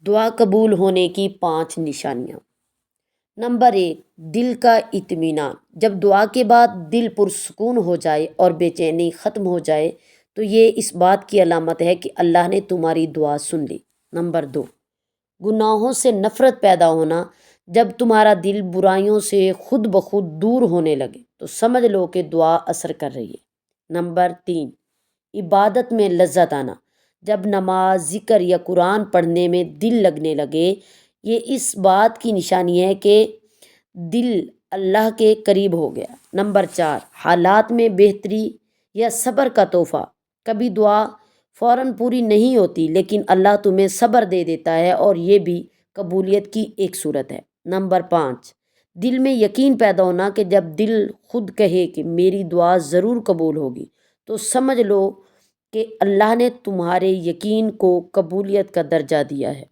دعا قبول ہونے کی 5 نشانیاں۔ نمبر 1، دل کا اطمینان۔ جب دعا کے بعد دل پرسکون ہو جائے اور بے چینی ختم ہو جائے تو یہ اس بات کی علامت ہے کہ اللہ نے تمہاری دعا سن لی۔ نمبر 2، گناہوں سے نفرت پیدا ہونا۔ جب تمہارا دل برائیوں سے خود بخود دور ہونے لگے تو سمجھ لو کہ دعا اثر کر رہی ہے۔ نمبر 3، عبادت میں لذت آنا۔ جب نماز، ذکر یا قرآن پڑھنے میں دل لگنے لگے، یہ اس بات کی نشانی ہے کہ دل اللہ کے قریب ہو گیا۔ نمبر 4، حالات میں بہتری یا صبر کا تحفہ۔ کبھی دعا فوراً پوری نہیں ہوتی لیکن اللہ تمہیں صبر دے دیتا ہے اور یہ بھی قبولیت کی ایک صورت ہے۔ نمبر 5، دل میں یقین پیدا ہونا کہ جب دل خود کہے کہ میری دعا ضرور قبول ہوگی تو سمجھ لو کہ اللہ نے تمہارے یقین کو قبولیت کا درجہ دیا ہے۔